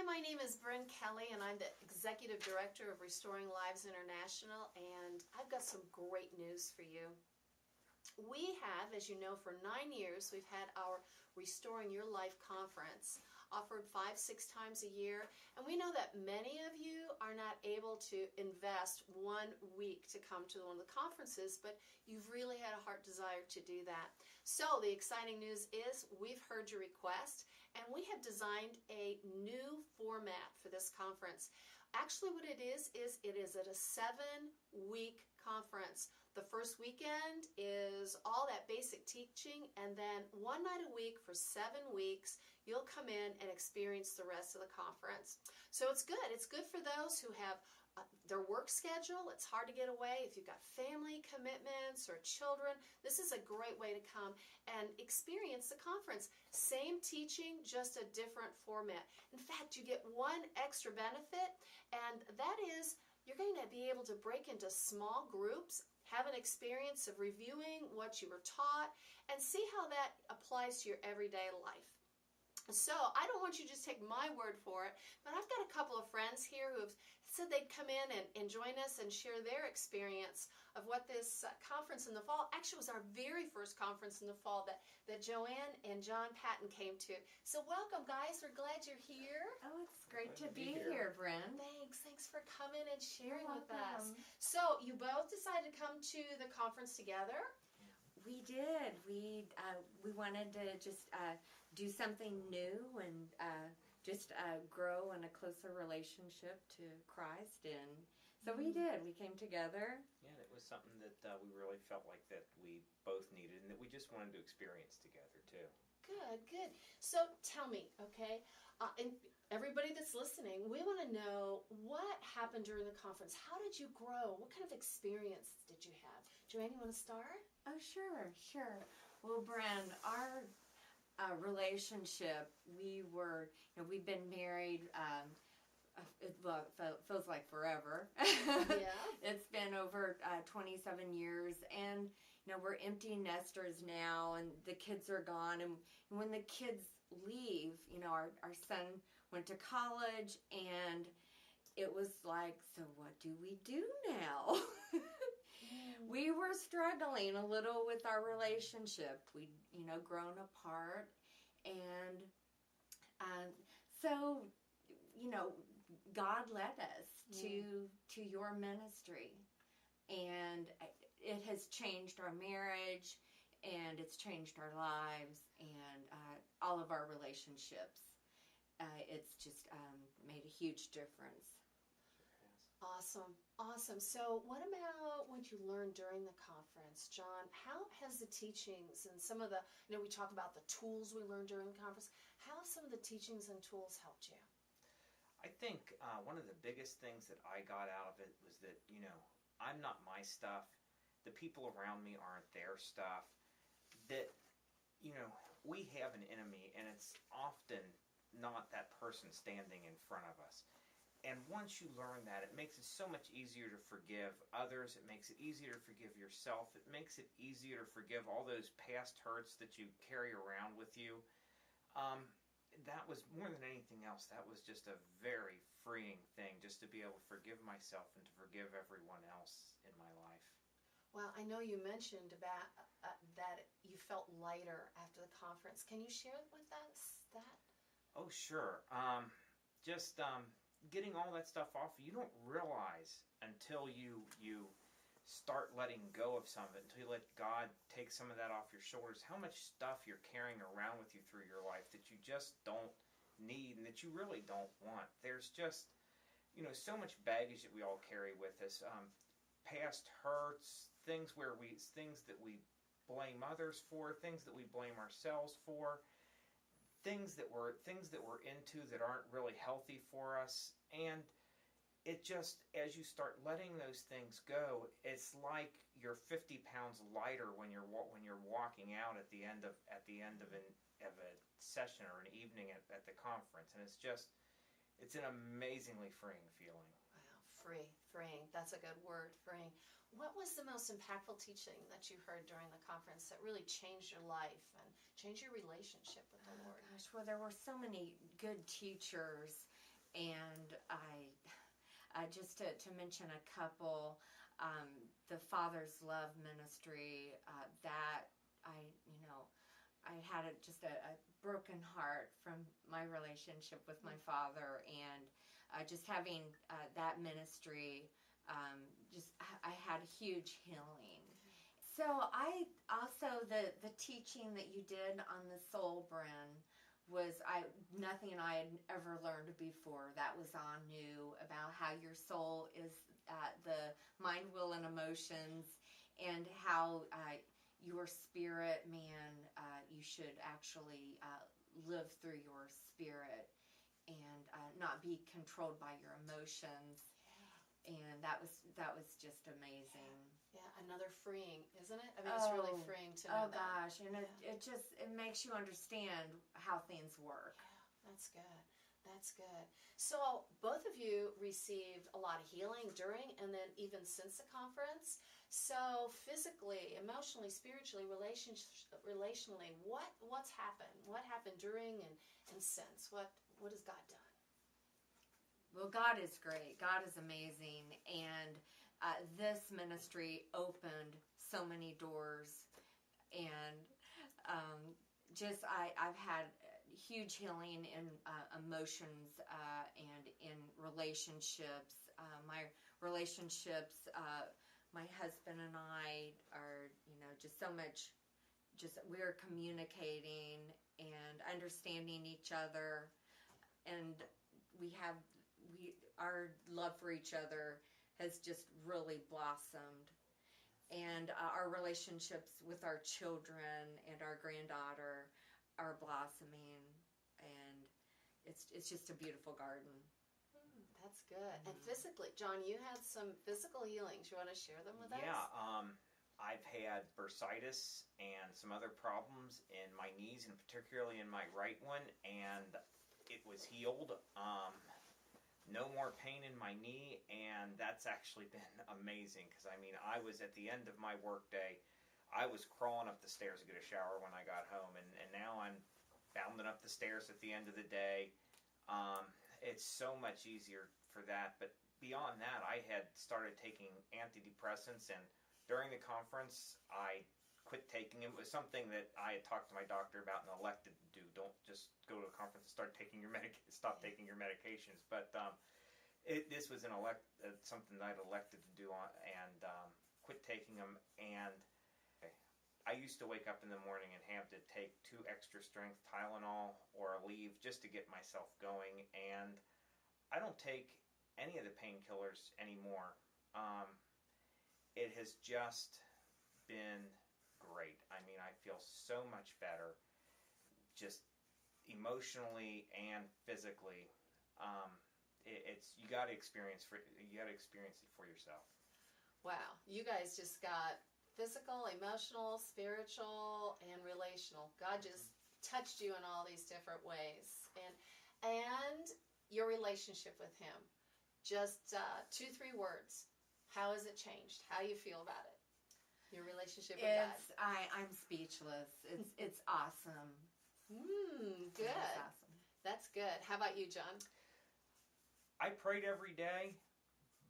Hi, my name is Bryn Kelly, and I'm the Executive Director of Restoring Lives International, and I've got some great news for you. We have, as you know, for 9 years, we've had our Restoring Your Life conference, offered 5-6 times a year, and we know that many of you are not able to invest 1 week to come to one of the conferences, but you've really had a heart desire to do that. So the exciting news is we've heard your request, and we have designed a new format for this conference. Actually, what it is it is at a 7-week conference. The first weekend is all that basic teaching, and then 1 night a week for 7 weeks, you'll come in and experience the rest of the conference. So it's good. It's good for those who have their work schedule. It's hard to get away. If you've got family commitments or children, this is a great way to come and experience the conference. Same teaching, just a different format. In fact, you get one extra benefit, and that is you're going to be able to break into small groups, have an experience of reviewing what you were taught, and see how that applies to your everyday life. So I don't want you to just take my word for it, but I've got a couple of friends here who have said they'd come in and join us and share their experience of what this conference in the fall, actually was our very first conference in the fall that JoAnn and JoAnn Patten came to. So welcome, guys. We're glad you're here. Oh, it's great to be here, Bryn. Thanks for coming and sharing with us. So you both decided to come to the conference together. We did. We wanted to just do something new and just grow in a closer relationship to Christ, and so we did. We came together. Yeah, it was something that we really felt like that we both needed, and that we just wanted to experience together too. Good. So tell me, okay, and everybody that's listening, we want to know what happened during the conference. How did you grow? What kind of experience did you have? JoAnn, you want to start? Oh, sure. Well, Bryn, our relationship, we've been married. It feels like forever. Yeah. It's been over 27 years, and we're empty nesters now, and the kids are gone. And when the kids leave, our son went to college, and it was like, so what do we do now? We were struggling a little with our relationship. We'd, grown apart, and so, God led us to your ministry, and it has changed our marriage, and it's changed our lives, and all of our relationships. It's just made a huge difference. Awesome. So what about what you learned during the conference, John? How has the teachings and some of the, we talk about the tools we learned during the conference, how have some of the teachings and tools helped you? I think one of the biggest things that I got out of it was that, I'm not my stuff. The people around me aren't their stuff. That, we have an enemy, and it's often not that person standing in front of us. And once you learn that, it makes it so much easier to forgive others. It makes it easier to forgive yourself. It makes it easier to forgive all those past hurts that you carry around with you. That was, more than anything else, that was just a very freeing thing, just to be able to forgive myself and to forgive everyone else in my life. Well, I know you mentioned about that you felt lighter after the conference. Can you share with us that? Oh, sure. Getting all that stuff off, you don't realize until you start letting go of some of it, until you let God take some of that off your shoulders, how much stuff you're carrying around with you through your life that you just don't need and that you really don't want. There's just, so much baggage that we all carry with us. Past hurts, things that we blame others for, things that we blame ourselves for, things that we're into that aren't really healthy for us. And it just, as you start letting those things go, it's like you're 50 pounds lighter when you're walking out at the end of a session or an evening at the conference, and it's an amazingly freeing feeling. Wow, freeing. That's a good word, freeing. What was the most impactful teaching that you heard during the conference that really changed your life and changed your relationship with the Lord? Gosh, well, there were so many good teachers, and just to mention a couple, the Father's Love Ministry, that I had just a broken heart from my relationship with my father, and just having that ministry, I had huge healing. So I also, the teaching that you did on the soul brand was nothing I had ever learned before. That was all new, about how your soul is the mind, will, and emotions, and how your spirit man, you should actually live through your spirit and not be controlled by your emotions. And that was just amazing. Yeah, another freeing, isn't it? I mean, it's really freeing to know that. Oh gosh, and it makes you understand how things work. Yeah, that's good. That's good. So both of you received a lot of healing during and then even since the conference. So physically, emotionally, spiritually, relationally, what's happened? What happened during and since? What has God done? Well, God is great. God is amazing. And this ministry opened so many doors. And I've had huge healing in emotions and in relationships. My relationships, my husband and I are, just so much, we're communicating and understanding each other. And our love for each other has just really blossomed, and our relationships with our children and our granddaughter are blossoming, and it's just a beautiful garden. That's good. And physically, John, you had some physical healings. You want to share them with us? Yeah, I've had bursitis and some other problems in my knees, and particularly in my right one, and it was healed. No more pain in my knee, and that's actually been amazing, because I was at the end of my work day. I was crawling up the stairs to get a shower when I got home, and now I'm bounding up the stairs at the end of the day. It's so much easier for that. But beyond that, I had started taking antidepressants, and during the conference, I quit taking them. It was something that I had talked to my doctor about and elected to do. Don't just go to a conference and stop taking your medications. But this was something that I'd elected to do and quit taking them. And I used to wake up in the morning and have to take 2 extra strength Tylenol or Aleve just to get myself going. And I don't take any of the painkillers anymore. It has just been great. I feel so much better, just emotionally and physically. You got to experience it for yourself. Wow, you guys just got physical, emotional, spiritual, and relational. God just touched you in all these different ways, and your relationship with Him. Just 2-3 words. How has it changed? How do you feel about it? Your relationship with God. I'm speechless. It's awesome. Good. It's awesome. That's good. How about you, John? I prayed every day,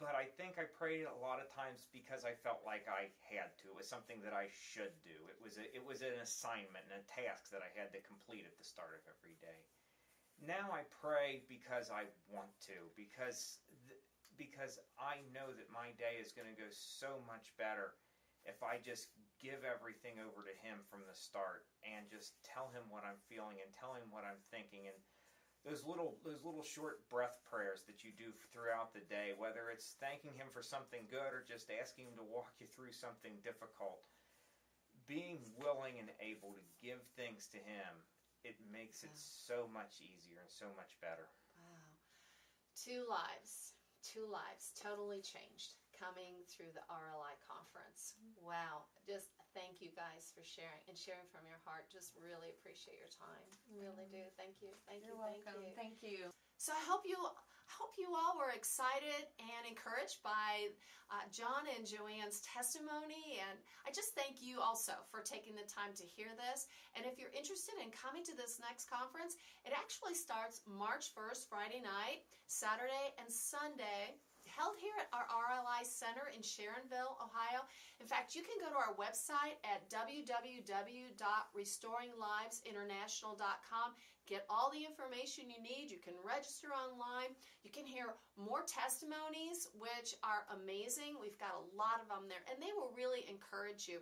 but I think I prayed a lot of times because I felt like I had to. It was something that I should do. It was an assignment and a task that I had to complete at the start of every day. Now I pray because I want to, because I know that my day is going to go so much better if I just give everything over to Him from the start and just tell Him what I'm feeling and tell Him what I'm thinking. And those little short breath prayers that you do throughout the day, whether it's thanking Him for something good or just asking Him to walk you through something difficult, being willing and able to give things to Him, it makes it so much easier and so much better. Wow. 2 lives totally changed coming through the RLI conference. Wow. Just thank you guys for sharing from your heart. Just really appreciate your time. Really do. Thank you. You're welcome. Thank you. So I hope hope you all were excited and encouraged by John and JoAnn's testimony. And I just thank you also for taking the time to hear this. And if you're interested in coming to this next conference, it actually starts March 1st, Friday night, Saturday, and Sunday, held here at our RLI Center in Sharonville, Ohio. In fact, you can go to our website at www.restoringlivesinternational.com. Get all the information you need. You can register online. You can hear more testimonies, which are amazing. We've got a lot of them there, and they will really encourage you.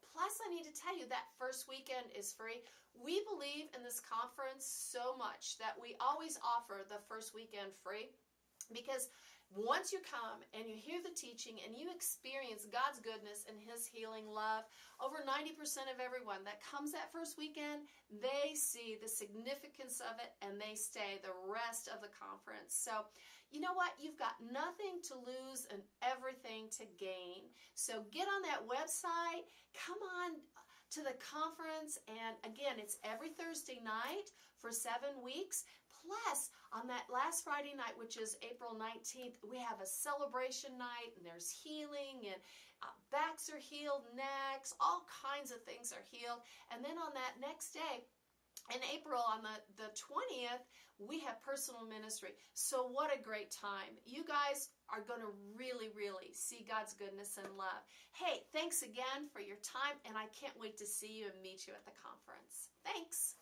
Plus, I need to tell you that first weekend is free. We believe in this conference so much that we always offer the first weekend free, because once you come and you hear the teaching and you experience God's goodness and His healing love, over 90% of everyone that comes that first weekend, they see the significance of it and they stay the rest of the conference. So, you know what? You've got nothing to lose and everything to gain. So get on that website, come on to the conference, and again, it's every Thursday night for 7 weeks. Plus, on that last Friday night, which is April 19th, we have a celebration night, and there's healing, and backs are healed, necks, all kinds of things are healed. And then on that next day, in April, on the 20th, we have personal ministry. So what a great time. You guys are going to really, really see God's goodness and love. Hey, thanks again for your time, and I can't wait to see you and meet you at the conference. Thanks.